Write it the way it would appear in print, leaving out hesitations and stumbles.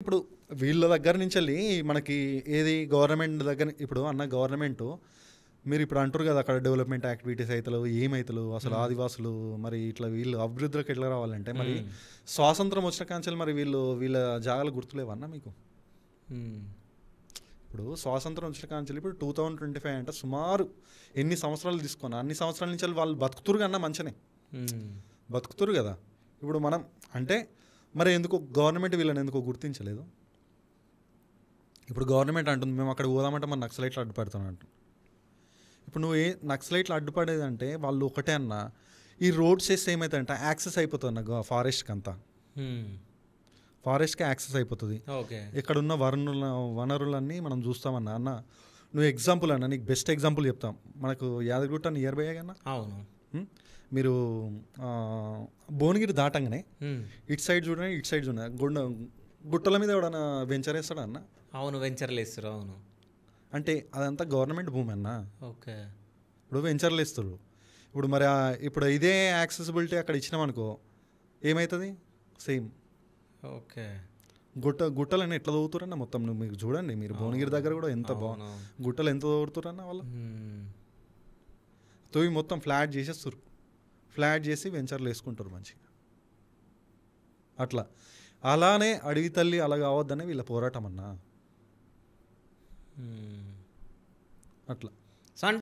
ఇప్పుడు వీళ్ళ దగ్గర నుంచి వెళ్ళి మనకి ఏది గవర్నమెంట్ దగ్గర ఇప్పుడు అన్న గవర్నమెంట్ మీరు ఇప్పుడు అంటారు కదా అక్కడ డెవలప్మెంట్ యాక్టివిటీస్ అవుతలేవు ఏమవుతలేవు అసలు ఆదివాసులు మరి ఇట్లా వీళ్ళు అభివృద్ధిలోకి ఎట్లా రావాలంటే మరి స్వాతంత్రం వచ్చిన కాంచెలు మరి వీళ్ళ జాగాలు గుర్తులేవన్నా మీకు? ఇప్పుడు స్వాతంత్రం వచ్చిన కాంచెలు ఇప్పుడు 2025 అంటే సుమారు ఎన్ని సంవత్సరాలు తీసుకున్నా అన్ని సంవత్సరాల నుంచి వాళ్ళు బతుకుతురు కన్నా మంచినే బతుకుతురు కదా. ఇప్పుడు మనం అంటే మరి ఎందుకు గవర్నమెంట్ వీళ్ళని ఎందుకో గుర్తించలేదు? ఇప్పుడు గవర్నమెంట్ అంటుంది మేము అక్కడ పోదామంటే మన నక్సలైట్లు అడ్డుపడతాను అంటు. ఇప్పుడు నువ్వు నక్సలైట్లు అడ్డుపడేదంటే వాళ్ళు ఒకటే అన్న ఈ రోడ్స్ వేస్తే ఏమవుతాయంటే యాక్సెస్ అయిపోతుంది అన్న ఫారెస్ట్కి అంతా ఫారెస్ట్కి యాక్సెస్ అయిపోతుంది. ఇక్కడున్న వనరులన్నీ మనం చూస్తామన్నా అన్న. నువ్వు ఎగ్జాంపుల్ అన్న నీకు బెస్ట్ ఎగ్జాంపుల్ చెప్తాం. మనకు యాదగిరిగుట్ట నియర్ బై కన్నా మీరు భువనగిరి దాటంగానే ఇటు సైడ్ చూడండి ఇటు సైడ్ చూడండి గుట్టల మీద ఎవడన్నా వెంచర్ వేస్తాడు అన్న. అవును వెంచర్లు వేస్తారు. అవును అంటే అదంతా గవర్నమెంట్ భూమి అన్న. ఓకే ఇప్పుడు వెంచర్లు వేస్తారు. ఇప్పుడు మరి ఇప్పుడు ఇదే యాక్సెసిబిలిటీ అక్కడ ఇచ్చినామనుకో ఏమవుతుంది? సేమ్. ఓకే గుట్టలని ఎట్లా తవ్వుతారన్న మొత్తం నువ్వు మీకు చూడండి. మీరు భువనగిరి దగ్గర కూడా ఎంత గుట్టలు ఎంత తవ్వుతారన్న వాళ్ళు తవ్వి మొత్తం ఫ్లాట్ చేసేస్తారు. ఫ్లాట్ చేసి వెంచర్లు వేసుకుంటారు మంచిగా. అట్లా అలానే అడవి తల్లి అలా కావద్దనే వీళ్ళ పోరాటం అన్నా. అట్లా